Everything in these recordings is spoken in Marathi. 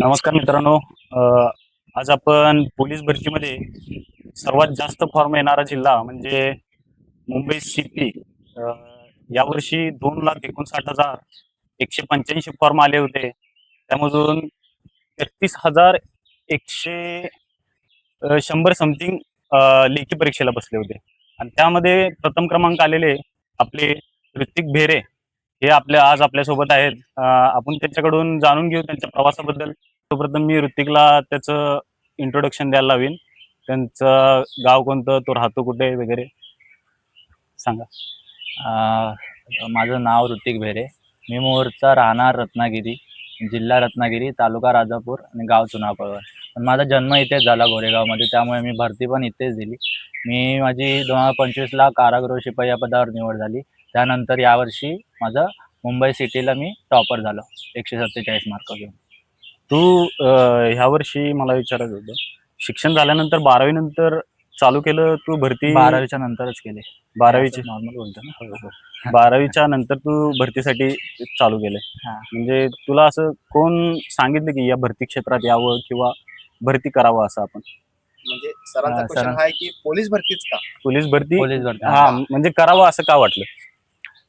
नमस्कार मित्रांनो. आज आपण पोलीस भरतीमध्ये सर्वात जास्त फॉर्म येणारा जिल्हा म्हणजे मुंबई सिटी. अ, यावर्षी 2,59,185 फॉर्म आले होते. त्यामधून 33,100 100 समथिंग लेखी परीक्षेला बसले होते आणि त्यामध्ये प्रथम क्रमांक आलेले आपले ऋतिक भेरे हे आज आपल्यासोबत आहेत. आपण त्यांच्याकडून जाणून घेऊ त्यांच्या प्रवासाबद्दल. सर्वप्रथम मी ऋतिकला त्याचं इंट्रोडक्शन द्यायला लावीन. त्यांचं गाव कोणतं, तो राहतो कुठे वगैरे सांगा. माझं नाव ऋतिक भेरे. मी मूळचा राहणार रत्नागिरी, जिल्हा रत्नागिरी, तालुका राजापूर आणि गाव चुनापळवण. पण माझा जन्म इथेच झाला गोरेगावमध्ये, त्यामुळे मी भरती पण इथेच दिली. माझी 2025ला कारागृह शिपाई या पदावर निवड झाली. त्यानंतर यावर्षी माझं मुंबई सिटीला मी टॉपर झालो 147 मार्क घेऊन. तू ह्या वर्षी मला विचारायचं होतं, शिक्षण झाल्यानंतर 12वी नंतर चालू केलं तू भरती? 12वीच्या नंतरच केले. 12वीची नॉर्मल बोलतो ना. 12वीच्या नंतर तू भरतीसाठी चालू केलंय. हां. म्हणजे तुला असं कोण सांगितलं की या भरती क्षेत्रात यावं किंवा भरती करावं असं आपण? म्हणजे सरांचा क्वेश्चन आहे की पोलीस भरतीच का? पोलीस भरती पोलीस भरती. हा म्हणजे करावं असं का वाटलं?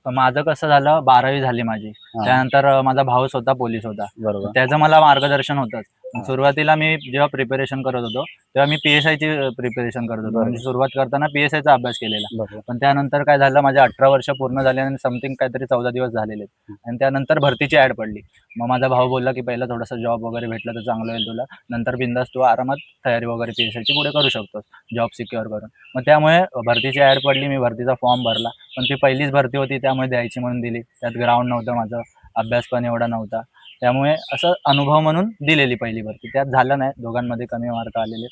माझं कसं झालं, 12वी झाली माझी. त्यानंतर माझा भाऊ स्वतः पोलीस होता. बरोबर. त्याचं मला मार्गदर्शन होतंच. हा. सुरुवातीला मी जेव्हा प्रिपरेशन करत होतो तेव्हा मी PSI ची प्रिपरेशन करत होतो. बरोबर. म्हणजे सुरुवात करताना PSI चा अभ्यास केलेला. बरोबर. पण त्यानंतर काय झालं, माझे 18 वर्ष पूर्ण झाले आणि समथिंग काहीतरी 14 दिवस झालेले आणि त्यानंतर भरतीची ऍड पडली. मग माझा भाऊ बोलला की पहिला थोडासा जॉब वगैरे भेटला तर चांगलं होईल तुला, नंतर बिंदास तू आरामात तयारी वगैरे PSI ची पुढे करू शकतोस जॉब सिक्युअर करून. मग त्यामुळे भरतीची ऍड पडली, मी भरतीचा फॉर्म भरला. पण ती पहिलीच भरती होती त्यामुळे द्यायची म्हणून दिली. त्यात ग्राउंड नव्हतं माझं, अभ्यास पण एवढा नव्हता. त्यामुळे असं अनुभव म्हणून दिलेली पहिली भरती. त्यात झालं नाही, दोघांमध्ये कमी मार्क आलेले.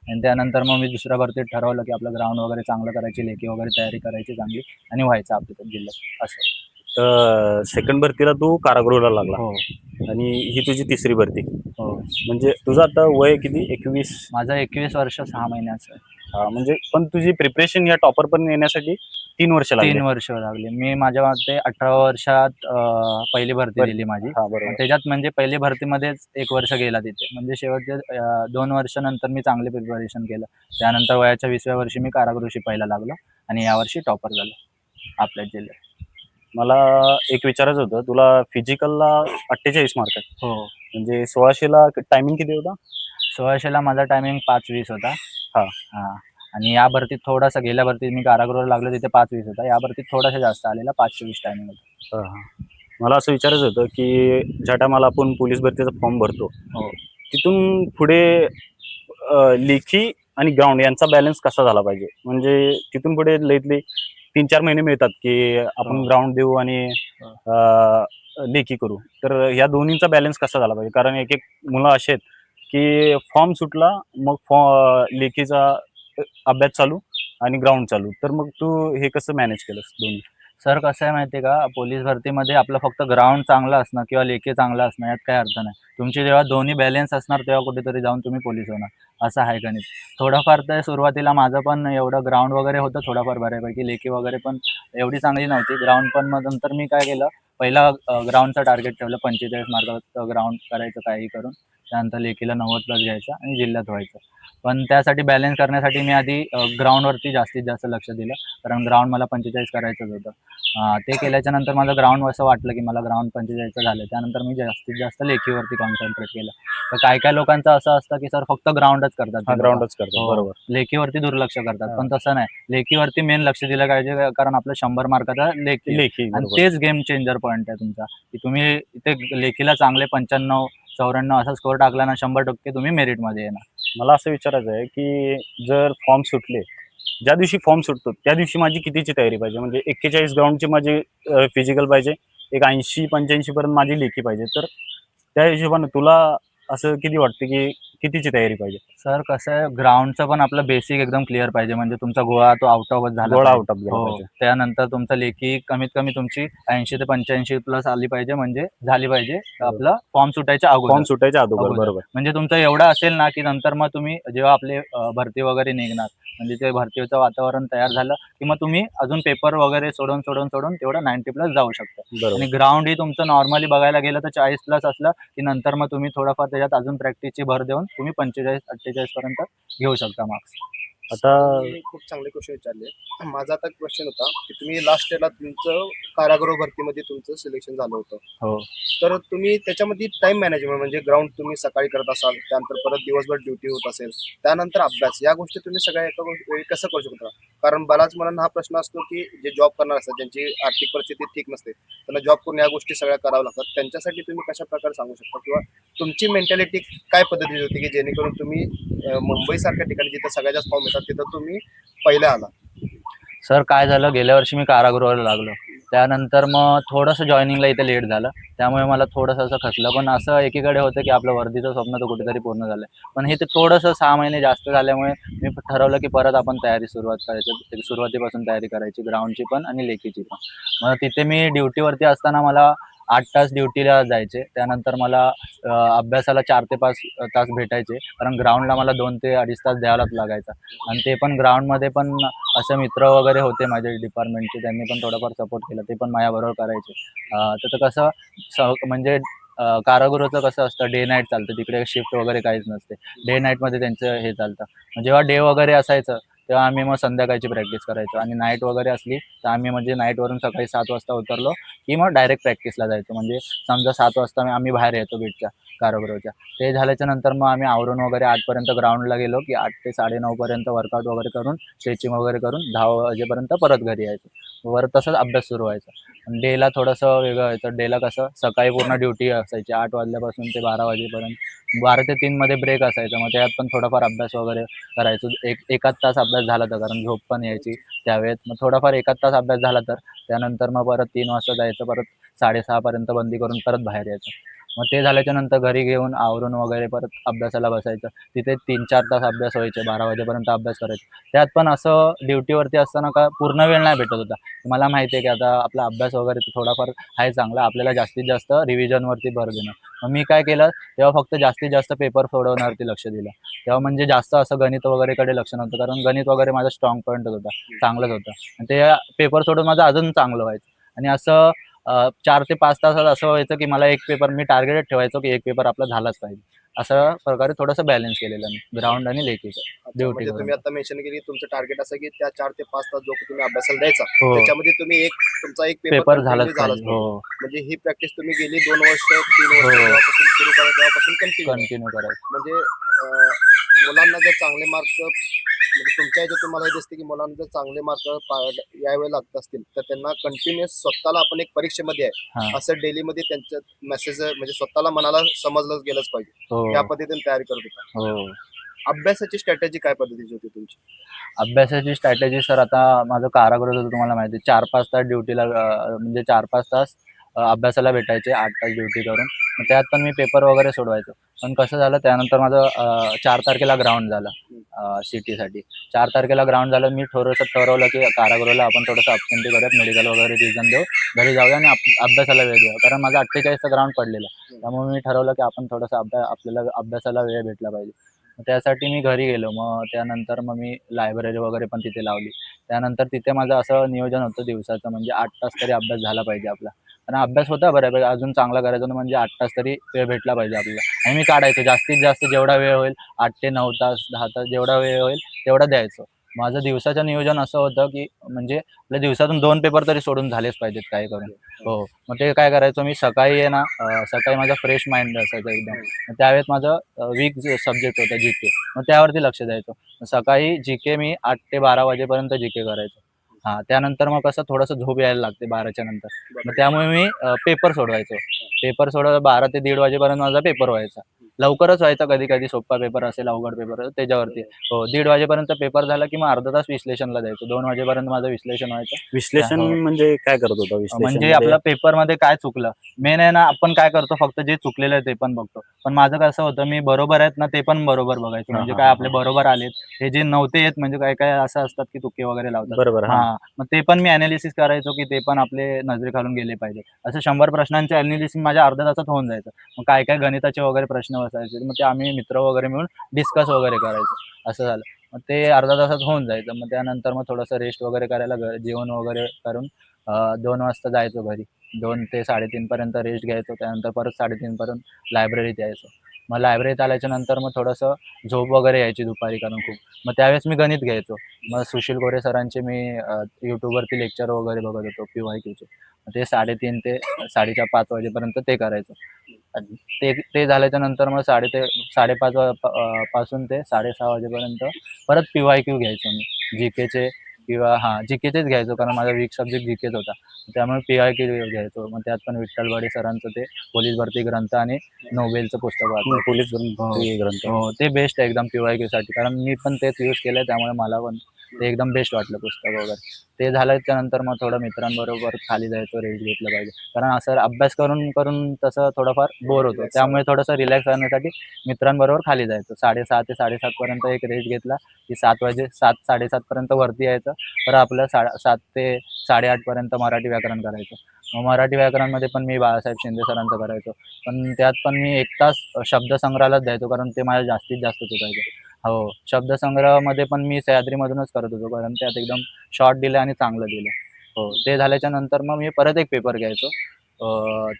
आणि त्यानंतर मग मी दुसऱ्या भरतीत ठरवलं की आपलं ग्राउंड वगैरे चांगलं करायची, लेखी वगैरे तयारी करायची चांगली आणि व्हायचं आपल्या जिल्ह्यात असं. तर सेकंड भरतीला तू कारागृहाला लागला. हो आणि ही तुझी तिसरी भरती. हो. म्हणजे तुझं आता वय किती? 21? माझं 21 वर्ष 6 महिन्याचं आहे. म्हणजे पण तुझी प्रिपरेशन या टॉपर पण येण्यासाठी 3 वर्ष लागली. 3 वर्ष लागली. मी माझ्या मते 18 वर्षात पहिली भरती दिली माझी. हा बरोबर. त्याच्यात म्हणजे पहिली भरतीमध्येच 1 वर्ष गेला तिथे. म्हणजे शेवटचे 2 वर्ष नंतर मी चांगले प्रिपरेशन केलं. त्यानंतर वयाच्या 20व्या वर्षी मी कारागृह शिपाईला लागलो आणि यावर्षी टॉपर झालो आपल्या जिल्ह्यात. मला एक विचारायचं होतं, तुला फिजिकलला 48 मार्क आहेत. हो. म्हणजे 1600ला टायमिंग किती होता? 1600ला माझा टायमिंग 5:20 होता. हा. हां. आणि या भरतीत थोडासा, गेल्या भरतीत मी कारागृहाला लागलो तिथे 5:20 होता. या भरतीत थोडासा जास्त आलेला, 5:20 टायमिंग होता. मला असं विचारायचं होतं की ज्या टायमाला आपण पोलीस भरतीचा फॉर्म भरतो, हो. तिथून पुढे लेखी आणि ग्राउंड यांचा बॅलन्स कसा झाला पाहिजे? म्हणजे तिथून पुढे लईतले 3-4 महिने मिळतात की आपण हो. ग्राउंड देऊ आणि लेखी करू. तर या दोन्हींचा बॅलन्स कसा झाला पाहिजे? कारण एक मुलं असे आहेत की फॉर्म सुटला मग लेखीचा अभ्यास चालू आणि ग्राउंड चालू. तर मग तू हे कसं मॅनेज केलंस दोन्ही? सर कसं आहे माहिती आहे का, पोलीस भरतीमध्ये आपलं फक्त ग्राउंड चांगलं असणं किंवा लेखी चांगलं असणं यात काही अर्थ नाही. तुमची जेव्हा दोन्ही बॅलन्स असणार तेव्हा कुठेतरी जाऊन तुम्ही पोलीस होणार, असं आहे गणित. थोडंफार तर सुरुवातीला माझं पण एवढं ग्राउंड वगैरे होतं थोडंफार बऱ्यापैकी, लेखी वगैरे पण एवढी चांगली नव्हती. ग्राउंड पण मग नंतर मी काय केलं, पहिला ग्राउंडचं टार्गेट ठेवलं, 45 मार्काचं ग्राउंड करायचं काही करून. त्यानंतर लेखीला 90+ घ्यायचं आणि जिल्ह्यात व्हायचं. पण त्यासाठी बॅलन्स करण्यासाठी मी आधी ग्राउंडवरती जास्तीत जास्त लक्ष दिलं, कारण ग्राउंड मला 45 करायचंच होतं. ते केल्याच्या नंतर माझं ग्राउंड असं वाटलं की मला ग्राउंड 45चं झालं. त्यानंतर मी जास्तीत जास्त लेखीवरती कॉन्सन्ट्रेट केलं. तर काय लोकांचं असं असतं की सर फक्त ग्राउंडच करतात ते लोकं. ग्राउंडच करतो. हो. बरोबर. लेखीवरती दुर्लक्ष करतात. पण तसं नाही, लेखीवरती मेन लक्ष दिलं पाहिजे, कारण आपलं 100 मार्काचा लेखी आहे. लेखी आणि बरोबर. तेच गेम चेंजर पॉईंट आहे तुमचा, की तुम्ही इथे लेखीला चांगले 95, 94 असा स्कोर टाकला ना, 100% तुम्ही मेरिटमध्ये येणार. मला असं विचारायचं आहे की जर फॉर्म सुटले, ज्या दिवशी फॉर्म सुटतो त्या दिवशी माझी कितीची तयारी पाहिजे? म्हणजे 41 ग्राउंडची माझी फिजिकल पाहिजे, एक 80-85 पर्यंत माझी लेखी पाहिजे. तर त्या हिशोबाने तुला असं किती वाटतं की कितीची तयारी पाहिजे? सर कसं आहे, ग्राउंडचं पण आपलं बेसिक एकदम क्लिअर पाहिजे. म्हणजे तुमचा गोळा तो आउट ऑफच झाला गोळा पाहिजे. आउट ऑफ झाला हो. पाहिजे. त्यानंतर तुमचं लेखी कमीत कमी तुमची 80 ते 85 प्लस आली पाहिजे, म्हणजे झाली पाहिजे आपलं फॉर्म सुटायच्या फॉर्म अगोदर. सुटायच्या अगोदर, अगोदर. बरोबर. म्हणजे तुमचं एवढं असेल ना, की नंतर मग तुम्ही जेव्हा आपले भरती वगैरे निघणार, म्हणजे ते भरतीचं वातावरण तयार झालं, की मग तुम्ही अजून पेपर वगैरे सोडून तेवढं 90 प्लस जाऊ शकता. बरोबर. आणि ग्राउंड ही तुमचं नॉर्मली बघायला गेलं तर 40 प्लस असलं, की नंतर मग तुम्ही थोडंफार त्याच्यात अजून प्रॅक्टिसची भर देऊन तुम्ही 45-48 पर्यंत घेऊ शकता मार्क्स. आता खूप चांगले क्वेश्चन विचारले. माझा आता क्वेश्चन होता की तुम्ही लास्ट इयरला तुमचं कारागृह भरतीमध्ये तुमचं सिलेक्शन झालं होतं. हो. तर तुम्ही त्याच्यामध्ये टाइम मॅनेजमेंट म्हणजे ग्राउंड तुम्ही सकाळी करत असाल, त्यानंतर परत दिवसभर ड्युटी होत असेल, त्यानंतर अभ्यास, या गोष्टी तुम्ही सगळ्या एका वेळी कसं करू शकता? कारण बऱ्याच मुलांना हा प्रश्न असतो की जे जॉब करणार असतात, ज्यांची आर्थिक परिस्थिती ठीक नसते, त्यांना जॉब करून या गोष्टी सगळ्या कराव्या लागतात. त्यांच्यासाठी तुम्ही कशा प्रकारे सांगू शकता, किंवा तुमची मेंटॅलिटी काय पद्धतीची होती की जेणेकरून तुम्ही मुंबईसारख्या ठिकाणी जिथं सगळ्यात जास्त फॉर्म येतात तिथं तुम्ही पहिले आला? सर काय झालं, गेल्या वर्षी मी कारागृहाला लागलो. त्यानंतर मग थोडंसं जॉईनिंगला इथे लेट झालं. त्यामुळे मला थोडंसं असं खचलं. पण असं एकीकडे होतं की आपलं वर्दीचं स्वप्न तर कुठेतरी पूर्ण झालं. पण हे ते थोडंसं 6 महिने जास्त झाल्यामुळे मी ठरवलं की परत आपण सुरुवात करायची. सुरुवातीपासून तयारी करायची, ग्राउंडची पण आणि लेखीची पण. मग तिथे मी ड्युटीवरती असताना मला 8 तास ड्युटीला जायचे. त्यानंतर मला अभ्यासाला 4 ते 5 तास भेटायचे. कारण ग्राउंडला मला 2 ते 2.5 तास द्यायलाच लागायचा. आणि ते पण ग्राउंडमध्ये पण असे मित्र वगैरे होते माझे डिपार्टमेंटचे, त्यांनी पण थोडाफार सपोर्ट केला. ते पण माझ्याबरोबर करायचे. तर ते कसं म्हणजे कारागृहाचं कसं असतं, डे नाईट चालतं. तिकडे शिफ्ट वगैरे काहीच नसते. डे नाईटमध्ये त्यांचं हे चालतं. जेव्हा डे वगैरे असायचं, तेव्हा आम्ही मग संध्याकाळची प्रॅक्टिस करायचो. आणि नाईट वगैरे असली तर आम्ही म्हणजे नाईटवरून सकाळी 7 वाजता उतरलो की मग डायरेक्ट प्रॅक्टिसला जायचो. म्हणजे समजा 7 वाजता आम्ही बाहेर यायचो बीटच्या, कारागृहाच्या. ते झाल्याच्या नंतर मग आम्ही आवरून वगैरे 8 पर्यंत ग्राउंडला गेलो की 8 ते 9:30 पर्यंत वर्कआउट वगैरे करून, स्ट्रेचिंग वगैरे करून 10 वाजेपर्यंत परत घरी यायचो. परत तसंच अभ्यास सुरू व्हायचा. डेला थोडंसं वेगळं व्हायचं. डेला कसं सकाळी पूर्ण ड्युटी असायची 8 वाजल्यापासून ते 12 वाजेपर्यंत. 12 ते 3 मध्ये ब्रेक असायचा. मग त्यात पण थोडाफार अभ्यास वगैरे करायचो. एकाच तास अभ्यास झाला तर, कारण झोप पण यायची त्यावेळेत. मग थोडाफार एकाच तास अभ्यास झाला तर त्यानंतर मग परत 3 वाजता जायचं, परत 6:30 पर्यंत बंदी करून परत बाहेर यायचं. मग ते झाल्याच्या नंतर घरी घेऊन आवरून वगैरे परत अभ्यासाला बसायचं. तिथे 3-4 तास अभ्यास व्हायचे. 12 वाजेपर्यंत अभ्यास करायचा. त्यात पण असं ड्युटीवरती असताना का पूर्ण वेळ नाही भेटत होता. मला माहिती आहे की आता आपला अभ्यास वगैरे थोडाफार आहे चांगला, आपल्याला जास्तीत जास्त रिव्हिजनवरती भर देणं. मग मी काय केलं, तेव्हा फक्त जास्तीत जास्त पेपर सोडवण्यावरती लक्ष दिलं. तेव्हा म्हणजे जास्त असं गणित वगैरेकडे लक्ष नव्हतं, कारण गणित वगैरे माझा स्ट्रॉंग पॉईंटच होता, चांगलंच होतं. आणि ते पेपर सोडून माझं अजून चांगलं व्हायचं. आणि असं 4 ते 5 तासात असं व्हायचं की मला एक पेपर, मी टार्गेट ठेवायचो की एक पेपर आपला झालाच पाहिजे. अशा प्रकारे थोडंसं बॅलन्स केलेलं मी ग्राउंड आणि लेखीचं. ड्युटी म्हणजे तुम्ही करून. आता मेन्शन केली तुमचं टार्गेट असं की त्या 4 ते 5 तास जो तुम्ही अभ्यासाला द्यायचा, हो. त्याच्यामध्ये तुम्ही तुमचा एक पेपर पेपर continue झालाच झालाच पाहिजे. हो. पाहिजे. म्हणजे ही प्रॅक्टिस तुम्ही गेली 2 वर्ष 3 वर्ष हो. जेव्हापासून सुरू करा तेव्हापासून कंटिन्यू. कंटिन्यू करायचं. म्हणजे मुलांना जर चांगले मार्क, म्हणजे तुमच्या ह्याच्यात तुम्हाला हे दिसते की मुलांना जर चांगले मार्क यावे लागत असतील तर त्यांना कंटिन्युअस स्वतःला आपण एक परीक्षेमध्ये आहे हां. असं डेलीमध्ये त्यांच्या मेसेज म्हणजे स्वतःला मनाला समजलं गेलंच पाहिजे, हो. या पद्धतीने तयारी करत होता. हो. अभ्यासाची स्ट्रॅटेजी काय पद्धतीची होती तुमची? अभ्यासाची स्ट्रॅटेजी सर, आता माझं कारागृहाचं तुम्हाला माहिती आहे, 4-5 तास ड्युटीला म्हणजे 4-5 तास अभ्यासाला भेटायचे, 8 तास ड्युटी करून. मग त्यात पण मी पेपर वगैरे सोडवायचो. पण कसं झालं, त्यानंतर माझं 4 तारखेला ग्राउंड झालं सिटीसाठी. 4 तारखेला ग्राउंड झालं. मी थोडंसं ठरवलं की कारागृहाला आपण थोडंसं अब्सेंटी करूयात, मेडिकल वगैरे रिझन देऊ, घरी जाऊया आणि अभ्यासाला वेळ देऊ. कारण माझं 48चं ग्राउंड पडलेलं. त्यामुळे मी ठरवलं की आपण थोडंसं आपल्याला अभ्यासाला वेळ भेटला पाहिजे. मग त्यासाठी मी घरी गेलो. मग त्यानंतर मग मी लायब्ररी वगैरे पण तिथे लावली. त्यानंतर तिथे माझं असं नियोजन होतं दिवसाचं, म्हणजे 8 तास तरी अभ्यास झाला पाहिजे आपला. आणि अभ्यास होता बऱ्यापैकी, अजून चांगला करायचा ना, म्हणजे 8 तास तरी वेळ भेटला पाहिजे आपल्याला. आणि मी काढायचो जास्तीत जास्त जेवढा वेळ होईल, 8 ते 9 तास, 10 तास जेवढा वेळ होईल तेवढा द्यायचो. माझं दिवसाचं नियोजन असं होतं की म्हणजे आपल्या दिवसातून 2 पेपर तरी सोडून झालेच पाहिजेत काही करून. हो. मग ते काय करायचो मी, सकाळी आहे ना, सकाळी माझा फ्रेश माइंड असायचं एकदम. मग त्यावेळेस माझं वीक सब्जेक्ट होता जीके. मग त्यावरती लक्ष द्यायचो. सकाळी जीके मी 8 ते 12 वाजेपर्यंत जीके करायचो. हां. त्यानंतर मग कसं थोडंसं झोप यायला लागते 12च्या नंतर. मग त्यामुळे मी पेपर सोडवायचो. पेपर सोडवायला 12 ते 1:30 वाजेपर्यंत माझा पेपर व्हायचा. लवकरच व्हायचा, कधी कधी सोपा पेपर असेल, अवघड पेपर असेल त्याच्यावरती. हो, 1:30 वाजेपर्यंत पेपर झाला की मग अर्धा तास विश्लेषणला द्यायचो. 2 वाजेपर्यंत माझं विश्लेषण व्हायचं. विश्लेषण हो. म्हणजे काय करत होता विश्लेषण म्हणजे आपल्या पेपरमध्ये काय चुकलं, मेन आहे ना, आपण काय करतो फक्त जे चुकलेलं आहे ते पण बघतो. पण माझं कसं होतं, मी बरोबर आहेत ना ते पण बरोबर बघायचो. हा, म्हणजे हा, काय हा, आपले बरोबर आलेत, हे जे नव्हते येत म्हणजे काय काय असं असतात की तुक्के वगैरे लावतात. बरोबर. हा, हां, मग ते पण मी अनालिसिस करायचो की ते पण आपले नजरेखालून गेले पाहिजे. असं 100 प्रश्नांचे अनालिसिस माझ्या अर्ध्या तासात होऊन जायचं. मग काय काय गणिताचे वगैरे प्रश्न बसायचे, मग ते आम्ही मित्र वगैरे मिळून डिस्कस वगैरे करायचो. असं झालं. मग ते अर्ध्या तासात होऊन जायचं. मग त्यानंतर मग थोडंसं रेस्ट वगैरे करायला जेवण वगैरे करून 2 वाजता जायचो घरी. 2 ते 3:30 पर्यंत रेस्ट घ्यायचो. त्यानंतर परत 3:30 पर्यंत लायब्ररीत यायचो. मग लायब्ररीत आल्याच्या नंतर मग थोडंसं झोप वगैरे यायची दुपारी, कारण खूप. मग त्यावेळेस मी गणित घ्यायचो. मग सुशील गोरे सरांचे मी YouTubeवरती लेक्चर वगैरे बघत होतो PYQचे. मग ते 3:30 ते 4:30-5 वाजेपर्यंत ते करायचो. आणि ते ते झाल्याच्या नंतर मग 5:30 पासून ते 6:30 वाजेपर्यंत परत PYQ घ्यायचो मी. जीकेचे किंवा जीकेचेच घ्यायचो, कारण माझा वीक सब्जेक्ट जीकेच होता. त्यामुळे PYQ घ्यायचो. मग त्यात पण विठ्ठल बडे सरांचं ते पोलीस भरती ग्रंथ आणि नोबेलचं पुस्तक वाचायचो. पोलीस हो. ग्रंथ. हो, ते बेस्ट आहे एकदम PYQसाठी, कारण मी पण तेच यूज केलंय, त्यामुळे मला पण ते एकदम बेस्ट वाटलं पुस्तक वगैरे. ते झाल्याच्या नंतर मग थोडं मित्रांबरोबर खाली जायचो, रेस्ट घेतलं पाहिजे. कारण असं अभ्यास करून करून तसं थोडंफार बोर होतो. त्यामुळे थोडंसं रिलॅक्स करण्यासाठी मित्रांबरोबर खाली जायचो. 6:30 ते 7:30 पर्यंत एक रेस्ट घेतला की 7:00-7:30 पर्यंत वरती यायचं. तर आपलं 7 ते 8:30 पर्यंत मराठी व्याकरण करायचं. मग मराठी व्याकरणमध्ये पण मी बाळासाहेब शिंदे सरांचं करायचो. पण त्यात पण मी 1 तास शब्दसंग्रहालाच द्यायचो, कारण ते माझ्या जास्तीत जास्त चुकायचं. हो, शब्दसंग्रहामध्ये पण मी सह्याद्रीमधूनच करत होतो, कारण त्यात एकदम शॉर्ट दिलं आणि चांगलं दिलं. हो, ते झाल्याच्या नंतर मग मी परत एक पेपर घ्यायचो.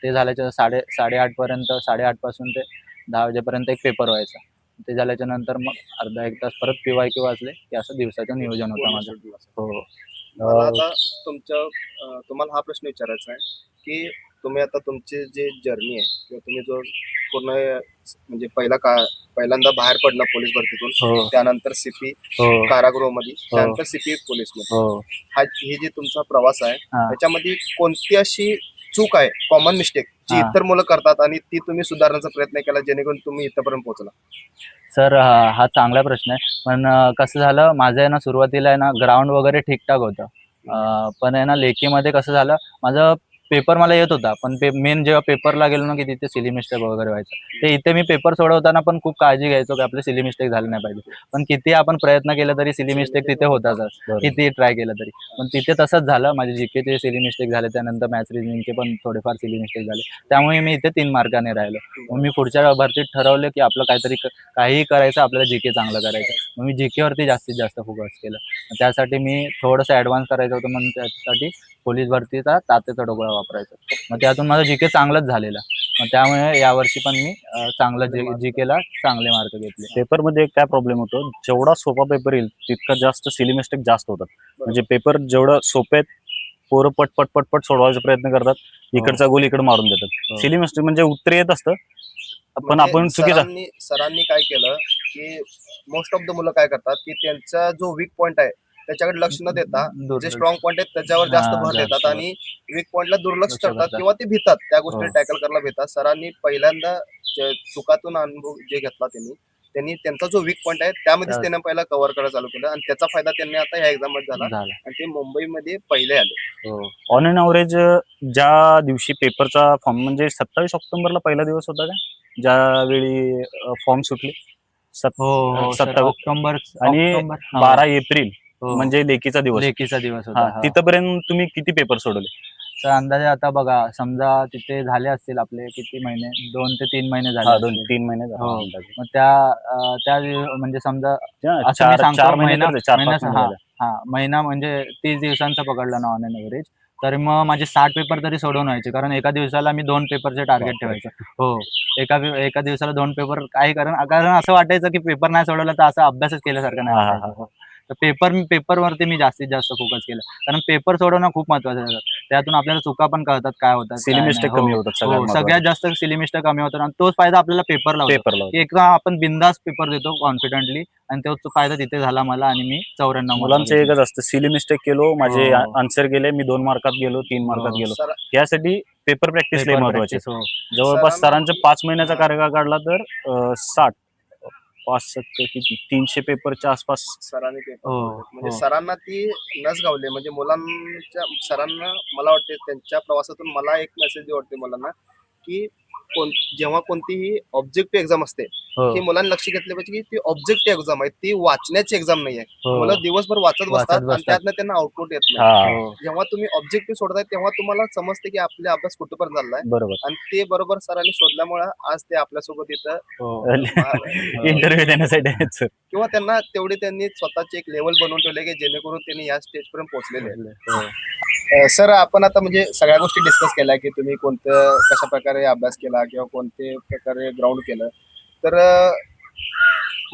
ते झाल्याच्या 8:30 पर्यंत, 8:30 पासून ते 10 वाजेपर्यंत एक पेपर व्हायचा. ते झाल्याच्या नंतर मग अर्धा 1 तास परत PYQ वाचले, की असं दिवसाचं नियोजन होतं माझं. हो. मला आता तुम्हाला हा प्रश्न विचारायचा आहे की तुम्ही आता तुमची जी जर्नी आहे किंवा तुम्ही जो पूर्ण म्हणजे पहिल्यांदा बाहेर पडला पोलीस भरतीतून, हो. त्यानंतर CP हो. कारागृहामध्ये, त्यानंतर CP पोलीसमध्ये, हो. ही जी तुमचा प्रवास आहे हां. त्याच्यामध्ये कोणती अशी चूक आहे, कॉमन मिस्टेक, जी हां. इतर मुलं करतात आणि ती तुम्ही सुधारण्याचा प्रयत्न केला जेणेकरून तुम्ही इथपर्यंत पोहोचला? सर, हा चांगला प्रश्न आहे. पण कसं झालं, माझं आहे ना, सुरुवातीला आहे ना ग्राउंड वगैरे ठीकठाक होतं. पण आहे ना लेखीमध्ये कसं झालं, माझं पेपर मला येत होता, पण मेन जेव्हा पेपरला गेलो ना, की तिथे सिली मिस्टेक वगैरे व्हायचं. ते इथे मी पेपर सोडवताना पण खूप काळजी घ्यायचो, की आपले सिली मिस्टेक झाले नाही पाहिजे. पण किती आपण प्रयत्न केला तरी सिली मिस्टेक तिथे होतातच, किती ट्राय केलं तरी. पण तिथे तसंच झालं. माझे जीकेचे सिली मिस्टेक झाले, त्यानंतर मॅथ्स रिजनिंगचे पण थोडेफार सिली मिस्टेक झाले. त्यामुळे मी इथे 3 मार्काने राहिलो. मग मी पुढच्या भरतीत ठरवलं, की आपलं काहीही करायचं, आपल्याला जीके चांगलं करायचं. मग मी जीकेवरती जास्तीत जास्त फोकस केलं. मग त्यासाठी मी थोडंसं ॲडव्हान्स करायचं होतं, म्हणून त्यासाठी पोलीस भरतीचा तातेचा डोकळा वापरायचा. मग त्यातून माझं जीके चांगलंच झालेलं. मग त्यामुळे यावर्षी पण मी चांगलं जीकेला चांगले मार्क घेतले. पेपरमध्ये काय प्रॉब्लेम होतो, जेवढा सोपा पेपर येईल तितका जास्त सिली मिस्टेक जास्त होतात. म्हणजे पेपर जेवढं सोपे आहेत, पोरं पट पट पट सोडवायचा प्रयत्न करतात, इकडचा गोल इकडे मारून देतात. सिली मिस्टेक म्हणजे उत्तर येत असतं, पण म्हणजे आपण चुकीचा. सरांनी काय केलं की मोस्ट ऑफ द मुलं काय करतात की त्यांचा जो वीक पॉइंट आहे त्याच्याकडे लक्ष न देता जे स्ट्रॉंग पॉइंट आहेत त्याच्यावर जास्त भर देतात आणि वीक पॉइंटला दुर्लक्ष करतात किंवा ते भितात, त्या गोष्टी टॅकल करायला भितात. सरांनी पहिल्यांदा चुकातून अनुभव जे घेतला त्यांनी त्यांचा जो वीक पॉइंट आहे त्यामध्येच त्यांनी पहिला कव्हर करायला चालू केलं आणि त्याचा फायदा त्यांनी आता ह्या एक्झाम मध्ये झाला आणि ते मुंबईमध्ये पहिले आले. ऑन एन ॲव्हरेज ज्या दिवशी पेपरचा फॉर्म, म्हणजे 27 ऑक्टोबरला पहिला दिवस होता का, ज्यावेळी फॉर्म सुटले? 27 ऑक्टोबर आणि 12 एप्रिल म्हणजे लेखीचा दिवस. लेखीचा दिवस होता. तिथपर्यंत तुम्ही किती पेपर सोडवले? तर अंदाजे आता बघा, समजा तिथे झाले असतील आपले किती महिने, 2 ते 3 महिने झाले. 2-3 महिने झाले. हो. मग त्या म्हणजे समजा असं मी सांगतो, 4 महिना महिना म्हणजे 30 दिवसांचा पकडला ना ऑन एन ॲव्हरेज, तर मग माझे 60 पेपर तरी सोडवून व्हायचे, कारण एका दिवसाला मी 2 पेपरचे टार्गेट ठेवायचं. हो, एका दिवसाला 2 पेपर. कारण असं वाटायचं की पेपर नाही सोडवला तर असं अभ्यासच केल्यासारखं नाही वाटायचं. तर पेपरवरती मी जास्तीत जास्त फोकस केलं, कारण पेपर सोडवणं खूप महत्त्वाचं आहे. त्यातून आपल्याला चुका पण कळतात, काय होतात, सिली मिस्टेक कमी होतात. सगळ्यात जास्त सिली मिस्टेक कमी होतात आणि तोच फायदा आपल्याला पेपरला होतो. एकदा आपण बिंदास पेपर देतो कॉन्फिडेंटली, आणि तोच फायदा तिथे झाला मला, आणि मी 94 मुलांचं एकच असतं, सिली मिस्टेक केलो, माझे आन्सर गेले, मी 2 मार्कात गेलो, 3 मार्कात गेलो. यासाठी पेपर प्रॅक्टिस लई Paper महत्वाची practice, हो. जवळपास सरांना- सरांचा 5 महिन्याचा कार्यकाळ काढला तर 60 5 किती 300 पेपरच्या आसपास. सरांनी पेपर हो, म्हणजे हो. सरांना ती नस गावली म्हणजे मुलांच्या सरांना मला वाटते त्यांच्या प्रवासातून मला एक मेसेज वाटते मुलांना की जेव्हा कोणतीही ऑब्जेक्टिव्ह एक्झाम असते हो, ही मुलांनी लक्ष घेतलं पाहिजे की ती ऑब्जेक्टिव्ह एक्झाम आहे, ती वाचण्याची एक्झाम नाही आहे. हो. मुलं दिवसभर वाचत बसतात आणि बसतात. त्यातनं त्यांना आउटपुट येत हा नाही. हो. जेव्हा तुम्ही ऑब्जेक्टिव्ह सोडताय तेव्हा तुम्हाला समजते की आपला अभ्यास कुठपर्यंत चाललाय बरोबर. आणि ते बरोबर सरांनी शोधल्यामुळे आज ते आपल्यासोबत इथं हो. इंटरव्ह्यू देण्यासाठी आहेत सर. किंवा त्यांना तेवढे त्यांनी स्वतःचे एक लेवल बनवून ठेवले की जेणेकरून त्यांनी या स्टेज पर्यंत पोहोचलेले आहेत. हो. सर आपण आता म्हणजे सगळ्या गोष्टी डिस्कस केल्या की तुम्ही कोणतं कशा प्रकारे अभ्यास केला किंवा कोणते प्रकारे ग्राउंड केलं तर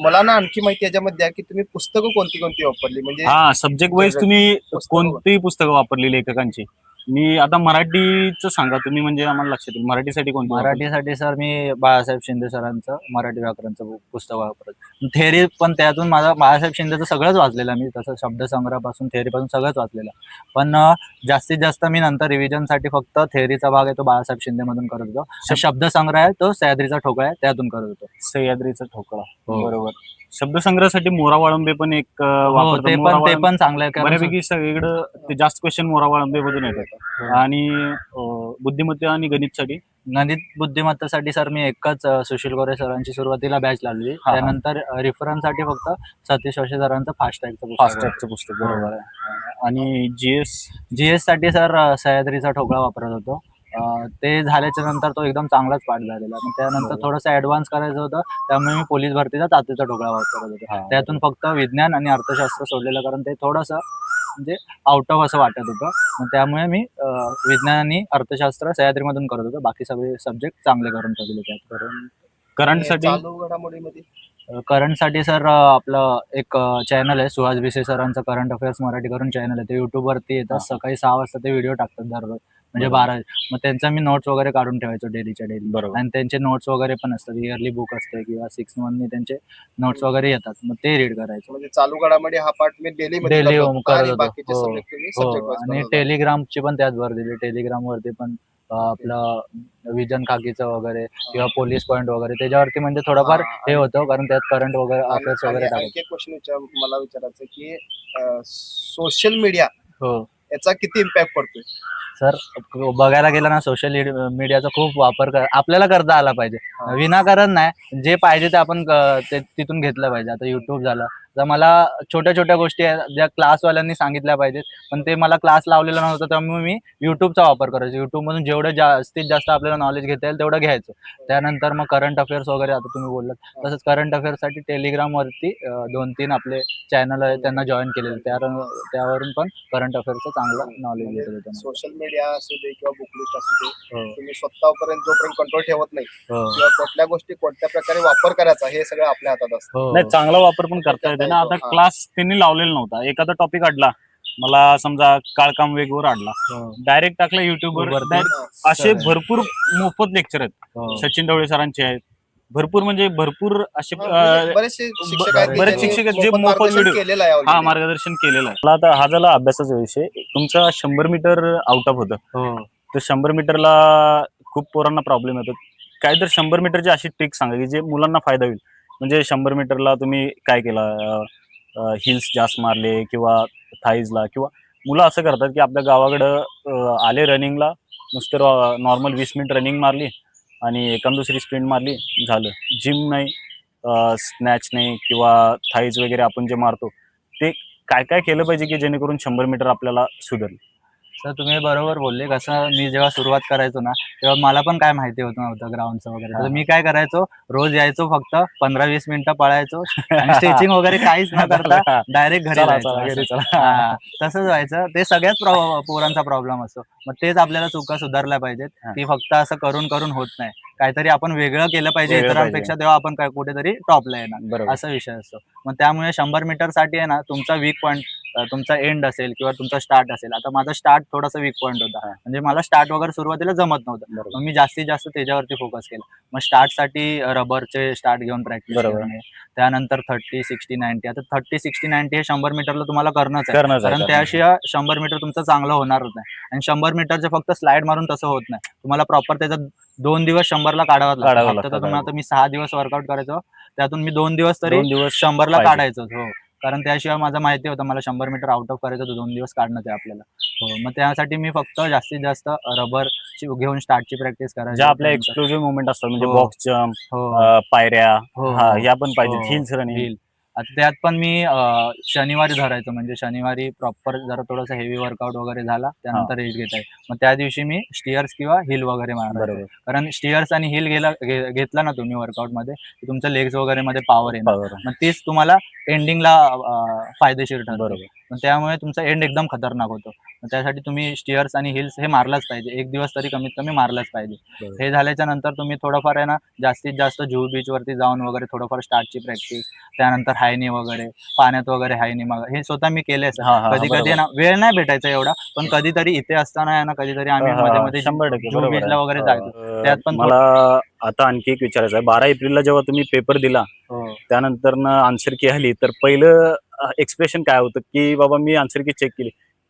मला ना आणखी माहिती याच्यामध्ये द्या की तुम्ही पुस्तकं कोणती कोणती वापरली म्हणजे हा सब्जेक्ट वाईज तुम्ही पुस्तकं- कोणतीही पुस्तकं वापरली लेखकांची. मी आता मराठीचं सांगा तुम्ही म्हणजे आम्हाला लक्षात येईल मराठीसाठी कोणती वापरली? मराठीसाठी सर मी बाळासाहेब शिंदे सरांचं मराठी व्याकरणचं पुस्तक वापरत. थेअरी पण त्यातून माझा बाळासाहेब शिंदेचं सगळंच वाचलेलं मी, तसं शब्दसंग्रहापासून थेअरीपासून सगळंच वाचलेलं. पण जास्तीत जास्त मी नंतर रिव्हिजनसाठी फक्त थेअरीचा भाग आहे तो बाळासाहेब शिंदेमधून करत होतो. शब्दसंग्रह आहे तो सह्याद्रीचा ठोकळा आहे त्यातून करत होतो. सह्याद्रीचा ठोकळा. हो. बरोबर. शब्दसंग्रहासाठी मोरा वाळंबे पण एक हो, वापरतात. ते मोरा पण वाळंबे चांगलं आहे कारण बऱ्यापैकी सगळीकडं ते जास्त क्वेश्चन मोरा वाळंबे मधून येतात. हो. आणि बुद्धिमत्ता आणि गणितसाठी गणित बुद्धिमत्तेसाठी सर मी एकच सुशील गोरे सरांची सुरुवातीला बॅच लावली. हा. त्यानंतर रेफरन्ससाठी फक्त सतीश वशे सरांचं फास्ट ट्रॅकचं फास्ट पुस्तक. ट्रॅकचं पुस्तक बरोबर आहे. आणि जीएस साठी सर सह्याद्रीचा ठोकळा वापरत होतो. ते झाल्याच्या नंतर तो एकदम चांगलाच पाठ झालेला. मग त्यानंतर बरोबर. थोडंसं ऍडव्हान्स करायचं होतं त्यामुळे मी पोलीस भरतीचा तातीचा ठोकळा वापरत होतो. हा. त्यातून फक्त विज्ञान आणि अर्थशास्त्र सोडलेलं कारण ते थोडंसं म्हणजे आउट ऑफ असं वाटत होतं. मग त्यामुळे मी विज्ञान आणि अर्थशास्त्र सह्याद्रीमधून करत होतो. बाकी सगळे सब्जेक्ट चांगले करून ठेवले त्यात. करंटसाठी चालू घडामोडीमध्ये करंटसाठी सर आपलं एक चॅनल आहे सुहास भिसे सरांचं करंट अफेअर्स मराठी करून चॅनल आहे. ते युट्यूबवरती येतात. सकाळी 6 वाजता ते व्हिडिओ टाकतात दररोज म्हणजे बरोबर. 12. मग त्यांचा मी नोट्स वगैरे काढून ठेवायचो डेलीच्या डेली. बरोबर. आणि त्यांचे नोट्स वगैरे पण असतात. इयरली बुक असते किंवा 6 मंथनी त्यांचे नोट्स वगैरे येतात. मग ते रीड करायचं. म्हणजे चालू घडामोडी हा पार्ट मी डेली डेली करत करत आणि होतो. बाकीचे हो. सब्जेक्ट तुम्ही हो. सब्जेक्ट वाईज आणि टेलिग्रामची पण त्यात भर दिली. टेलिग्राम वरती पण आपलं विजन खाकीचं वगैरे किंवा पोलीस पॉईंट वगैरे त्याच्यावरती म्हणजे थोडंफार हा, हे होतं कारण त्यात करंट वगैरे अफेअर्स वगैरे टाकायचे. आणखी एक क्वेश्चन मला विचारायचं की सोशल मीडिया हो याचा किती इम्पॅक्ट पडतोय? सर बघायला गेलं ना सोशल मीडियाचा खूप वापर आपल्याला करता आला पाहिजे. हा. विनाकारण नाही, जे पाहिजे ते आपण तिथून घेतलं पाहिजे. आता युट्यूब झालं तर मला छोट्या छोट्या गोष्टी ज्या क्लासवाल्यांनी सांगितल्या पाहिजेत पण ते मला क्लास लावलेला नव्हता त्यामुळे मी युट्यूबचा वापर करायचो. युट्यूबमधून जेवढं जास्तीत जास्त आपल्याला नॉलेज घेता येईल तेवढं घ्यायचं. त्यानंतर मग करंट अफेअर्स वगैरे आता तुम्ही बोललात तसंच करंट अफेअर्ससाठी टेलिग्रामवरती 2-3 आपले चॅनल आहेत त्यांना जॉईन केलेले. त्यावरून पण करंट अफेअर्सचं चांगलं नॉलेज येत होतं. सोशल मीडिया असू दे किंवा बुकलिस्ट असू दे हो तुम्ही स्वतःपर्यंत जोपर्यंत कंट्रोल ठेवत नाही हो किंवा कुठल्या गोष्टी कोणत्या प्रकारे वापर करायचा हे सगळं आपल्या हातात असतं. हो नाही चांगला वापर पण करता येते ना. आता हा. क्लास त्यांनी लावलेला नव्हता. एखादा टॉपिक अडला मला समजा काळकाम वेगवर अडला हो. डायरेक्ट टाकला युट्यूबवर. वरती. डायरेक्ट असे सगळे. भरपूर मोफत लेक्चर आहेत. हो. सचिन ढवळे सरांचे आहेत. भरपूर म्हणजे भरपूर असे बरेचसे शिक्षक आहेत बरेच की शिक्षक आहेत जे ज्यांनी मोफत मार्गदर्शन व्हिडिओ केलेलं आहे already. हा मार्गदर्शन केलेलं आहे. मला आता हा झाला अभ्यासाचा विषय. तुमचा 100 मीटर आउट ऑफ होतं हो तर 100 मीटरला खूप पोरांना प्रॉब्लेम येतो. काय तर 100 मीटरची अशी ट्रिक सांगा की जे मुलांना फायदा होईल. म्हणजे 100 मीटरला तुम्ही काय केलं हिल्स जास्त मारले किंवा थाईजला किंवा मुलं असं करतात की आपल्या गावाकडं आले रनिंगला नुसतं नॉर्मल 20 मिनिट रनिंग मारली आणि एखाद दुसरी स्प्रिंट मारली झालं. जिम नाही स्नॅच नाही किंवा थाईज वगैरे आपण जे मारतो ते काय काय केलं पाहिजे की जेणेकरून 100 मीटर आपल्याला सुधारेल? सर तुम्ही बरोबर बोलले. कसं मी जेव्हा सुरुवात करायचो ना तेव्हा मला पण काय माहिती होत नव्हतं ग्राउंडचं वगैरे. तर मी काय करायचो रोज यायचो फक्त 15-20 मिनिटं पळायचो आणि स्ट्रेचिंग वगैरे काहीच न करता डायरेक्ट घरी चला, जायचो चला, घरी असं. चला. हा, तसंच व्हायचं. ते सगळ्याच पोरांचा प्रॉब्लेम असतो. मग तेच आपल्याला चुका सुधारल्या पाहिजेत की फक्त असं करून करून होत नाही. काहीतरी आपण वेगळं केलं पाहिजे वेगळं इतरांपेक्षा तेव्हा आपण काय कुठेतरी टॉपला येणार बरोबर. असा विषय असतो. मग त्यामुळे 100 मीटरसाठी आहे ना तुमचा वीक पॉईंट तुमचा एंड असेल किंवा तुमचा स्टार्ट असेल. आता माझा स्टार्ट थोडासा वीक पॉईंट होता, म्हणजे मला स्टार्ट वगैरे सुरुवातीला जमत नव्हतं. बरोबर. मग मी जास्तीत जास्त त्याच्यावरती फोकस केला. मग स्टार्टसाठी रबरचे स्टार्ट घेऊन प्रॅक्टिस बरोबर. करणे, त्यानंतर 30, 60, 90. आता 30, 60, 90 हे 100 मीटरला तुम्हाला करणंच आहे, करणंच आहे, कारण करणंच आहे. त्याशिवाय 100 मीटर तुमचं चांगलं होणारच नाही. आणि 100 मीटरचे फक्त स्लाइड मारून तसं होत नाही. तुम्हाला प्रॉपर त्याच्यात 2 दिवस 100ला काढावं लागतं. काढावं हप्त्यातून लागतं. आता मी 6 दिवस वर्कआउट करायचो, त्यातून मी 2 दिवस तरी 2 दिवस 100ला पाहिजे. काढायचोच. हो, कारण त्याशिवाय माझं माहिती होतं मला 100 मीटर आउट ऑफ करायचं होतं, 2 दिवस काढणंच आहे आपल्याला. हो, मग त्यासाठी मी फक्त जास्तीत जास्त रबरची घेऊन स्टार्टची प्रॅक्टिस करायचो. ज्या आपल्या त्यानंतर एक्सक्लुझिव्ह मुवमेंट असतात म्हणजे हो. बॉक्स जम्प, हो, पायऱ्या, हो, हा हो. ह्या पण पाहिजेत. हो, हिल्स रनिंग. हिल. आता त्यात पण मी शनिवारी धरायचो, म्हणजे शनिवारी प्रॉपर जरा थोडंसं हेवी वर्कआउट वगैरे झाला, त्यानंतर रेस्ट घेता येईल. मग त्या दिवशी मी स्टिअर्स किंवा हिल वगैरे मारायचो. बरोबर. कारण स्टिअर्स आणि हिल घेतला ना तुम्ही वर्कआउटमध्ये, की तुमच्या लेग्स वगैरे मध्ये पॉवर येणार. बरोबर. मग तीच तुम्हाला एंडिंगला फायदेशीर ठरते. बरोबर. मग त्यामुळे तुमचा एंड एकदम खतरनाक होतो. मग त्यासाठी तुम्ही स्टिअर्स आणि हिल्स हे मारलाच पाहिजे. 1 दिवस तरी कमीत कमी मारलाच पाहिजे. बरोबर. हे झाल्याच्या नंतर तुम्ही थोडंफार आहे ना, जास्तीत जास्त जुहू बीचवरती जाऊन वगैरे थोडंफार स्टार्टची प्रॅक्टिस, त्यानंतर हायनी वगैरे, पाण्यात वगैरे हायनी हे स्वतः मी केले. हा, हा, कधी कधी ना वेळ नाही भेटायचा एवढा, पण कधीतरी इथे असताना आहे ना, कधीतरी आम्ही मध्ये मध्ये 100% जुहू बरोबर बीचला आहे. वगैरे जायचो. त्यात पण मला आता आणखी एक विचारायचं आहे. 12 एप्रिलला जेव्हा तुम्ही पेपर दिला, हो. त्यानंतर आन्सर की आली, तर पहिलं एक्सप्रेशन काय होतं की बाबा मी आन्सर की चेक केली.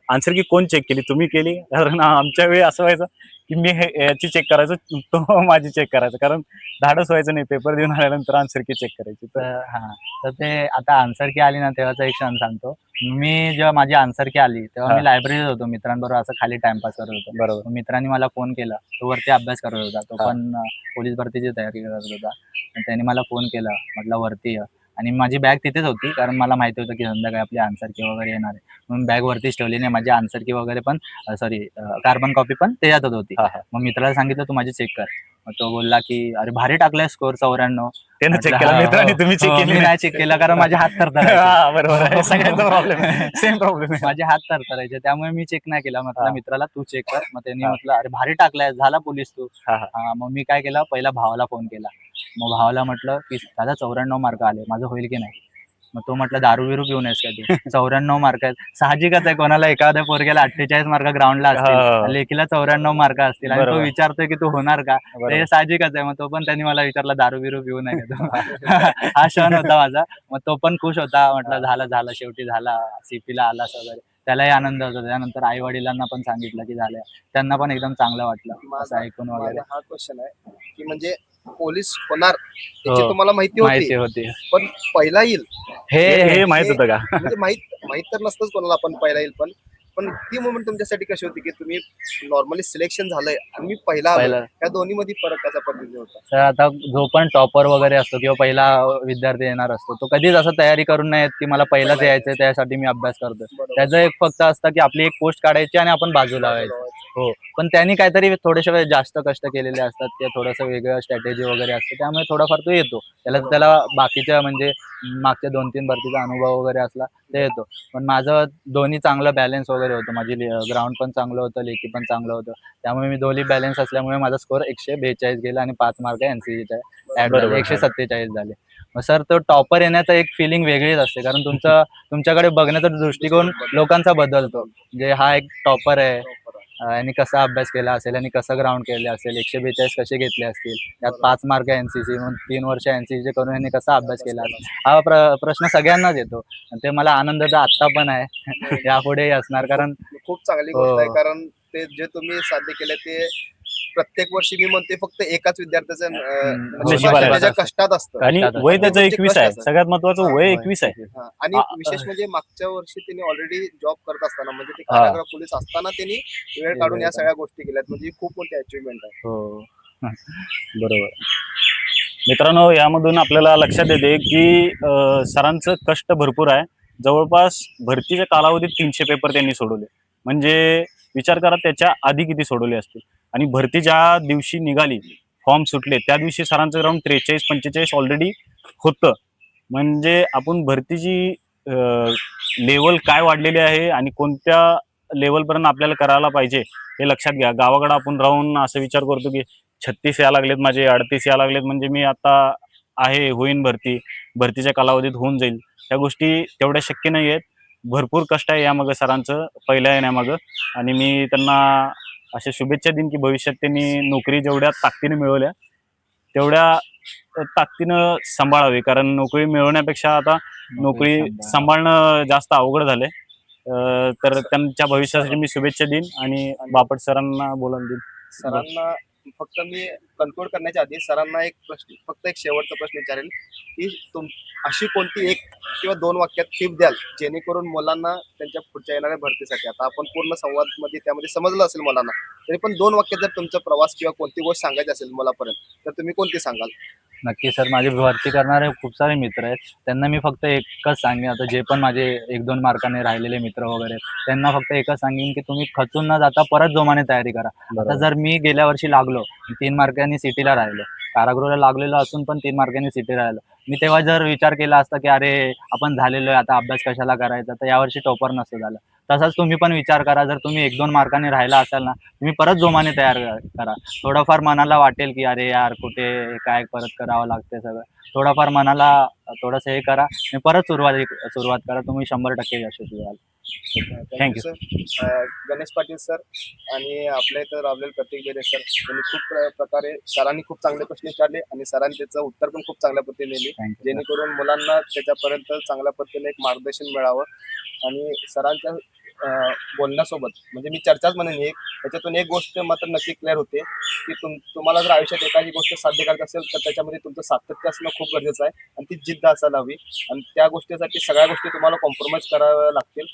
आन्सर की कोण चेक केली, तुम्ही केली? कारण आमच्या वेळी असं व्हायचं की मी याची चेक करायचो, तो माझी चेक करायचा, कारण धाडस व्हायचं नाही. पेपर देऊन आल्यानंतर आन्सर की चेक करायची. तर हा, तर ते आता आन्सर की आली ना, तेव्हाचा एक क्षण सांगतो. मी जेव्हा माझी आन्सर की आली तेव्हा हा. मी लायब्ररीत होतो, मित्रांबरोबर असं खाली टाइमपास करत होतो. बरोबर. मग मित्रांनी मला फोन केला, तो वरती अभ्यास करत होता, तो हा. पण पोलीस भरतीची तयारी करत होता. मग त्याने मला फोन केला, म्हटलं वरती ये. आणि माझी बॅग तिथेच होती, कारण मला माहिती होतं की संध्याकाळी आपली आन्सर की वगैरे येणार आहे. म्हणून बॅग वरतीच ठेवली नाही. माझी आन्सर की वगैरे पण सॉरी कार्बन कॉपी पण त्याच्यातच होती. हा, हा. मग मित्राला सांगितलं तू माझी चेक कर. मग तो बोलला की अरे भारी टाकलाय स्कोर 94. त्यानं चेक म्हटलं, केला, हा, मित्रांनी, हो, तुम्ही चेक हो, केली मी नाही. नाही चेक केला, कारण माझे हात थरथरायचे. हा, बरोबर आहे. सगळ्यांचा प्रॉब्लेम आहे. सेम प्रॉब्लेम आहे. माझे हात थरथरायचे, त्यामुळे मी चेक नाही केला. म्हटलं हा. मित्राला तू चेक कर. मग त्यांनी हा. म्हटलं अरे भारी टाकलाय, झाला पोलीस तू. हा, हा. हा, मग मी काय केलं, पहिला भावाला फोन केला. मग भावाला म्हटलं की दादा 94 मार्क आले, माझं होईल की नाही? मग तो म्हटलं दारू बिरू पिऊन आहेस का तू? 94 मार्क आहेत. साहजिकच आहे, कोणाला एखाद्या पोरग्याला 48 मार्क ग्राउंडला हा, असतील, हा. लेखीला 94 मार्क असतील, आणि तो बरोबर. विचारतोय की तू होणार का? बरोबर. ते साहजिकच आहे. मग तो पण त्यांनी मला विचारला दारू बिरू पिऊ नये का तू? हा क्षण होता माझा. मग तो पण खुश होता. म्हटलं झालं शेवटी झाला, सीपीला आलास वगैरे. त्यालाही आनंद होता. त्यानंतर आई वडिलांना पण सांगितलं की झालं. त्यांना पण एकदम चांगलं वाटलं असं माझा ऐकून वगैरे. माझा हा क्वेश्चन आहे की म्हणजे पोलीस होणार याची हो. तुम्हाला माहिती माहिती होती, होती. पण पहिला येईल हे माहित होतं का? म्हणजे माहित तर नसतंच कोणाला, पण पहिला येईल. पण ती मोमेंट तुमच्यासाठी कशी होती की तुम्ही नॉर्मली सिलेक्शन झालंय आणि मी पहिला आलोय, पहिला. या दोन्ही मध्ये फरक कसा पद्धतीने होता? तर आता जो पण टॉपर वगैरे असतो किंवा पहिला विद्यार्थी येणार असतो, तो कधीच असं तयारी करून नाही येत की मला पहिलाच यायचंय त्यासाठी मी अभ्यास करतोय. बरोबर. त्याचं एक फक्त असतं की आपली एक पोस्ट काढायची आणि आपण बाजूला व्हायचं. हो, पण त्यांनी काहीतरी थोडेसे जास्त कष्ट केलेले असतात किंवा थोडंसं वेगळं स्ट्रॅटेजी वगैरे असते, त्यामुळे थोडाफार तो येतो. त्याला बाकीच्या म्हणजे मागच्या 2-3 भरतीचा अनुभव वगैरे असला ते येतो. पण माझं दोन्ही चांगलं बॅलन्स वगैरे होतं. माझी ग्राउंड पण चांगलं होतं, लेखी पण चांगलं होतं. त्यामुळे मी दोन्ही बॅलन्स असल्यामुळे माझा स्कोर 142 गेला आणि 5 मार्क एनसीसीचे ऍड झाले, बरोबर. 147 झाले. मग सर, तो टॉपर येण्याचा एक फिलिंग वेगळीच असते, कारण तुमच्याकडे बघण्याचा दृष्टिकोन लोकांचा बदलतो. म्हणजे हा एक टॉपर आहे, आणि कसा अभ्यास केला असेल आणि कसं ग्राउंड केले असेल, 142 कसे घेतले असतील, त्यात 5 मार्क एनसीसी, म्हणून 3 वर्ष एनसीसी करून यांनी कसा अभ्यास केला असेल, हा प्रश्न सगळ्यांनाच येतो. आणि ते मला आनंदाचा आत्ता पण आहे, यापुढेही असणार. कारण खूप चांगली हो. गोष्ट आहे, कारण ते जे तुम्ही साध्य केले ते प्रत्येक वर्षी मी म्हणते फक्त एकाच विद्यार्थ्याचं नशिबात आहे. त्याच्या कष्टात असतं. आणि कष्टात वय असतं. त्याचं तुमचे 21 कष्ट आहे. असतात. सगळ्यात महत्वाचं वय होय. 21 आहे. हा, आणि विशेष म्हणजे मागच्या वर्षी त्यांनी ऑलरेडी जॉब करत असताना, म्हणजे ते हा. कारागृह पोलीस असताना त्यांनी वेळ काढून या सगळ्या गोष्टी केल्यात, म्हणजे ही खूप मोठी अचिव्हमेंट आहे. हो, बरोबर. मित्रांनो, यामधून आपल्याला लक्षात येते की सरांचं कष्ट भरपूर आहे. जवळपास भरतीच्या कालावधीत 300 पेपर त्यांनी सोडवले. म्हणजे विचार करा त्याच्या आधी किती सोडवले असतील. आणि भरती ज्या दिवशी निघाली, फॉर्म सुटले, त्या दिवशी सरांचं ग्राउंड 43-45 ऑलरेडी होतं. म्हणजे आपण भरतीची लेवल काय वाढलेली आहे आणि कोणत्या लेवलपर्यंत आपल्याला करायला पाहिजे हे लक्षात घ्या. गावाकडे आपण राहून असं विचार करतो की 36 या लागलेत, माझे 38 या लागलेत, म्हणजे मी आता होईन भरतीच्या कालावधीत होऊन जाईल. त्या गोष्टी तेवढ्या शक्य नाही आहेत. भरपूर कष्ट आहे यामागं सरांचं पहिल्या येण्यामागं. आणि मी त्यांना अशा शुभेच्छा देईन की भविष्यात त्यांनी नोकरी जेवढ्या ताकदीने मिळवल्या तेवढ्या ताकदीनं सांभाळावी, कारण नोकरी मिळवण्यापेक्षा आता नोकरी सांभाळणं जास्त अवघड झालंय. तर त्यांच्या भविष्यासाठी मी शुभेच्छा देईन आणि बापट सरांना बोलायला देईन. सरांना फक्त मी कन्क्लूड करण्याच्या आधी सरांना एक प्रश्न, फक्त एक शेवटचा प्रश्न विचारेल की अशी कोणती एक किंवा 2 वाक्यात टिप द्याल जेणेकरून मुलांना त्यांच्या पुढच्या येणाऱ्या भरतीसाठी, आता आपण पूर्ण संवाद मध्ये त्यामध्ये समजलं असेल मुलांना, तरी पण 2 वाक्यात जर तुमचा प्रवास किंवा कोणती गोष्ट सांगायची असेल मुलापर्यंत तर तुम्ही कोणती सांगाल? नक्की सर, माझे भरती करणारे खूप सारे मित्र आहेत. त्यांना मी फक्त एकच सांगेन, आता जे पण माझे 1-2 मार्काने राहिलेले मित्र वगैरे आहेत, त्यांना फक्त एकच सांगेन की तुम्ही खचून न जाता परत जोमाने तयारी करा. आता जर मी गेल्या वर्षी लागलो, 3 मार्कांनी सिटीला राहिलो, कारागृहाला लागलेलो असून पण 3 मार्कांनी सिटी राहिलो, मी तेव्हा जर विचार केला असता की अरे आपण झालेलो आहे, आता अभ्यास कशाला करायचा, तर यावर्षी टॉपर नसतं झालं. तसाच तुम्ही पण विचार करा, जर तुम्ही 1-2 मार्कांनी राहिला असाल ना, तुम्ही परत जोमाने तयार करा. थोडंफार मनाला वाटेल की अरे यार कुठे काय परत करावं लागते सगळं, थोडंफार मनाला थोडंसं हे करा आणि परत सुरुवात करा, तुम्ही 100% यशस्वी व्हाल. Thank you. Sir. Ganesh Patil sir आणि आपल्या इथं रावलेले प्रतीक बेरे सर यांनी खूप प्रकारे सरांनी खूप चांगले प्रश्न विचारले आणि सरांनी त्याचं उत्तर पण खूप चांगल्या पद्धतीने दिली, Thank you. जेणेकरून मुलांना त्याच्यापर्यंत चांगल्या पद्धतीने एक मार्गदर्शन मिळावं. आणि सरांच्या बोलण्यासोबत म्हणजे मी चर्चाच म्हणेन एक, त्याच्यातून एक गोष्ट मात्र नक्की क्लिअर होते की तुम्हाला जर आयुष्यात एखादी गोष्ट साध्य करायची असेल तर त्याच्यामध्ये तुमचं सातत्य असणं खूप गरजेचं आहे आणि ती जिद्द असायला हवी आणि त्या गोष्टीसाठी सगळ्या गोष्टी तुम्हाला कॉम्प्रोमाइज कराव्या लागतील.